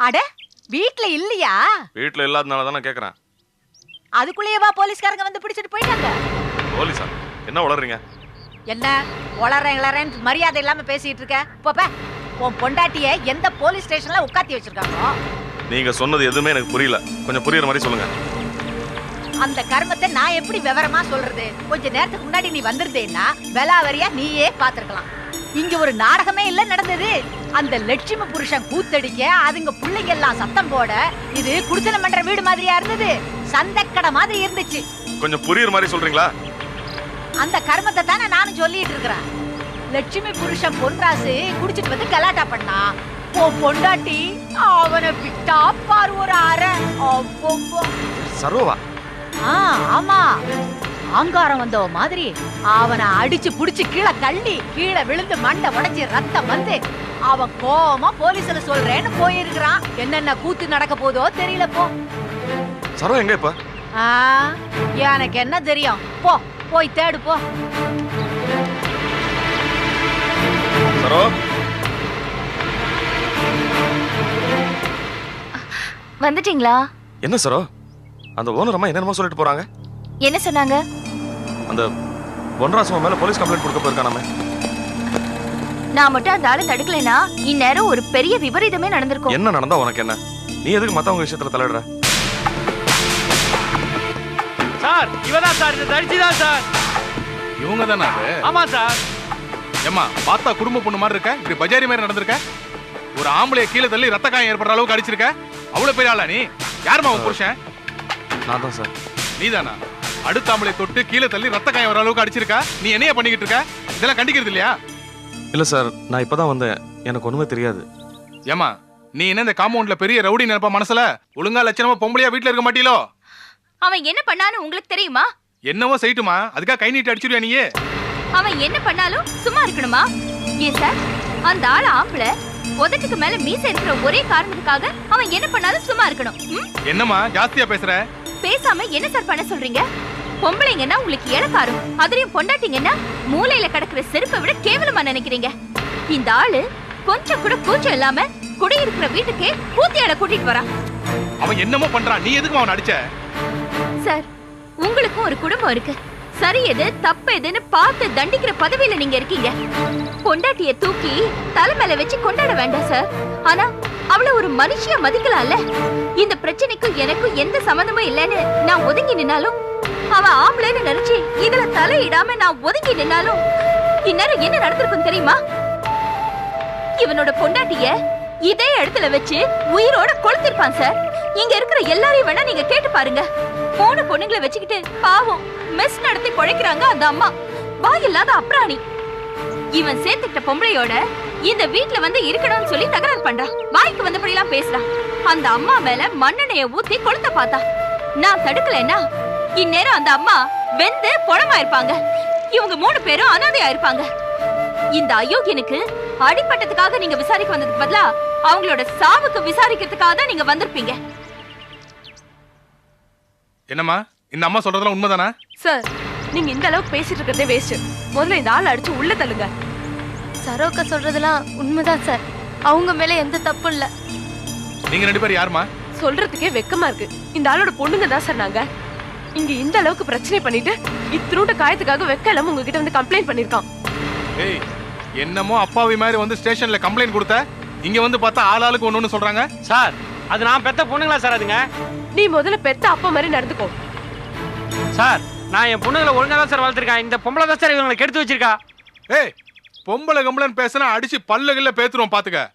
அட வீட்ல இல்லையா? வீட்ல இல்லாதனால தான் நான் கேக்குறேன். அதுக்குள்ளேயேவா போலீஸ்காரங்க வந்து பிடிச்சிட்டு போயிட்டாங்க? போலீஸா? என்ன உளறீங்க? என்ன உளறேன் மரியாதை இல்லாம பேசிட்டு இருக்க? போப்ப. உன் பொண்டாட்டிய எந்த போலீஸ் ஸ்டேஷன்ல உட்காத்தி வச்சிருக்காங்களோ? நீங்க சொன்னது எதுவுமே எனக்கு புரியல. கொஞ்சம் புரியுற மாதிரி சொல்லுங்க. அந்த கர்மத்தை நான் எப்படி விவரமா சொல்றது? கொஞ்ச நேரத்துக்கு முன்னாடி நீ வந்திருந்தேன்னா வெலாவரியா நீயே பாத்துருக்கலாம். இங்க ஒரு நாடகமே இல்ல நடந்தது. அந்த லட்சுமி புருஷன் கூத்தடிக்க அதுங்க பிள்ளைங்க எல்லாம் சத்தம் போட இது குடித்தனம் பண்ற வீடு மாதிரியா இருந்தது. சந்தக்கடை மாதிரி இருந்துச்சு. கொஞ்சம் புரியுற மாதிரி சொல்றீங்களா? அந்த கர்மத்தை தானே நானும் சொல்லிட்டு இருக்கிறேன். லட்சுமி புருஷன் பொன்ராசு குடிச்சிட்டு வந்து கலாட்டா பண்ணா. பொண்டாட்டி அவனை விட்டா பாரு ஒரு அரை. சரோவா? ஆமா, ஆங்காரம் வந்தவ மாதிரி அவனை அடிச்சு புடிச்சு கீழே தள்ளி கீழே விழுந்து மண்டை உடைச்சு ரத்தம் வந்து அவன் கோவமா போலீஸ்ல சொல்றேன்னு போயிருக்கிறான். என்னென்ன கூத்து நடக்க போதோ தெரியல. போ. சரோ எங்க இப்ப? எனக்கு என்ன தெரியும்? போ, போய் தேடு போ. சரோ வந்துட்டீங்களா? என்ன சரோ, அந்த ஓனர் அம்மா என்னமா சொல்லிட்டு போறாங்க? என்ன சொன்னாங்க? அந்த பொன்ராசு மேல போலீஸ் கம்ப்ளைண்ட் கொடுக்க போயிருக்கானாமே. நான் மட்டும் அந்த ஆளை தடுக்கலைனா இந்நேரம் ஒரு பெரிய விபரீதமே நடந்திருக்கும். என்ன நடந்தா உனக்கு என்ன? நீ எதுக்கு மத்தவங்க விஷயத்துல தலையிடுற? சார் இவதான் சார், இந்த தடிச்சி தான் சார். இவங்க தானே அது? ஆமா சார். ஏம்மா பார்த்தா குடும்ப பொண்ணு மாதிரி இருக்க, இப்படி பஜாரி மாதிரி நடந்திருக்க. ஒரு ஆம்பளைய கீழே தள்ளி ரத்த காயம் ஏற்படுற அளவுக்கு அடிச்சிருக்க. அவ்வளவு பெரிய ஆளா நீ? யாருமா உன் புருஷன்? நான் தான் சார். நீதானா? அடுத்த ஆம்பளை தொட்டு கீழே தள்ளி ரத்த காயம் வர அளவுக்கு அடிச்சிருக்க. நீ என்னைய பண்ணிக்கிட்டு இருக்க? இதெல்லாம் கண்டிக்கிறது இல்லையா? இல்ல சார், நான் இப்பதான் வந்தேன். எனக்கு ஒண்ணுமே தெரியாது. ஏமா நீ என்ன இந்த காம்பவுண்ட்ல பெரிய ரவுடி நினைப்பா மனசுல? ஒழுங்கா லட்சணமா பொம்பளையா வீட்டுல இருக்க மாட்டீங்களோ? அவன் என்ன பண்ணான்னு உங்களுக்கு தெரியுமா? என்னவோ செய்யட்டுமா, அதுக்காக கை நீட்டி அடிச்சிருவியா நீயே? அவன் என்ன பண்ணாலும் சும்மா இருக்கணுமா? ஏன் சார், அந்த ஆள் ஆம்பளை உதட்டுக்கு மேல மீசை இருக்கிற ஒரே காரணத்துக்காக அவன் என்ன பண்ணாலும் சும்மா இருக்கணும்? என்னம்மா ஜாஸ்தியா பேசுற? பேசாம என்ன சார் பண்ண சொல்றீங்க? பொம்பளைங்கன்னா உங்களுக்கு இளக்காரும், அதுலயும் பொண்டாட்டிங்கன்னா மூளையில கிடக்குற செருப்பை விட கேவலமா நினைக்கிறீங்க. இந்த ஆளு கொஞ்சம் கூட கூச்சம் இல்லாம குடியிருக்கிற வீட்டுக்கே கூத்தியாட கூட்டிட்டு வரான். அவன் என்னமோ பண்றான், நீ எதுக்கு அவன் அடிச்ச? சார், உங்களுக்கும் ஒரு குடும்பம் இருக்கு. சரி எது தப்பு எதுன்னு பார்த்து தண்டிக்கிற பதவியில நீங்க இருக்கீங்க. பொண்டாட்டிய தூக்கி தலை மேல வச்சு கொண்டாட வேண்டாம் சார். ஆனா அவள ஒரு மனுஷியா மதிக்கலாம்ல. இந்த பிரச்சனைக்கும் எனக்கும் எந்த சம்பந்தமும் இல்லைன்னு நான் ஒதுங்கி நின்னாலும், அவ ஆம்பளைன்னு நினைச்சு இதுல தலையிடாம நான் ஒதுங்கி நின்னாலும் இந்நேரம் என்ன நடந்திருக்கும் தெரியுமா? இவனோட பொண்டாட்டிய இதே இடத்துல வச்சு உயிரோட கொளுத்திருப்பான் சார். இங்க இருக்கிற எல்லாரையும் வேணா நீங்க கேட்டு பாருங்க. போன பொண்ணுங்களை வச்சுக்கிட்டு பாவம் மெஸ் நடத்தி பொழைக்கிறாங்க அந்த அம்மா. வாயில்லாத அப்ராணி. இவன் சேர்த்துக்கிட்ட பொம்பளையோட இந்த வீட்டுல வந்து இருக்கணும்னு சொல்லி தகராறு பண்றான். வாய்க்கு வந்தபடியெல்லாம் பேசுறான். அந்த அம்மா மேல மண்ணெண்ணைய ஊத்தி கொளுத்த பார்த்தா. நான் தடுக்கலைன்னா இந்நேரம் அந்த அம்மா வெந்து பொணமா இருப்பாங்க. இவங்க 3 பேரும் அனாதையா இருப்பாங்க. இந்த அயோக்கியனுக்கு அடிப்பட்டதுக்காக நீங்க விசாரிக்க வந்ததுக்கு பதிலா அவங்களோட சாவுக்கு விசாரிக்கிறதுக்காக தான் நீங்க வந்திருப்பீங்க. என்னம்மா இந்த அம்மா சொல்றதெல்லாம் உண்மைதானா? சார், நீங்க இந்த அளவுக்கு பேசிட்டு இருக்கிறதே வேஸ்ட். முதல்ல இந்த ஆள் அடிச்சு உள்ள தள்ளுங்க. சரோக்கா சொல்றதெல்லாம் உண்மைதான் சார். அவங்க மேல எந்த தப்பும் இல்ல. நீங்க 2 பேரும் யாருமா? சொல்றதுக்கே வெக்கமா இருக்கு. இந்த ஆளோட பொண்ணுங்க தான் சார் நாங்க. இங்க இந்த அளவுக்கு பிரச்சனை பண்ணிட்டு இத்தினூட்ட காயத்துக்காக வெக்க இல்லாம உங்ககிட்ட வந்து கம்ப்ளைண்ட் பண்ணிருக்கான். ஏய், என்னமோ அப்பாவி மாதிரி வந்து ஸ்டேஷன்ல கம்ப்ளைண்ட் கொடுத்த, இங்க வந்து பார்த்தா ஆளாளுக்கு ஒண்ணு சொல்றாங்க. சார், அது நான் பெத்த பொண்ணுங்களா சார்? அதுங்க நீ முதல்ல பெத்த அப்பா மாதிரி நடந்துக்கோ. சார், நான் என் பொண்ணுங்களை ஒழுங்கா தான் சார் வளர்த்திருக்கேன். இந்த பொம்பளை தான் சார் இவங்களை கெடுத்து வச்சிருக்கா. ஏய், பொம்பளை கம்பளன்னு பேசினா அடிச்சு பல்லுகள்ல பேத்துருவோம் பாத்துக்க.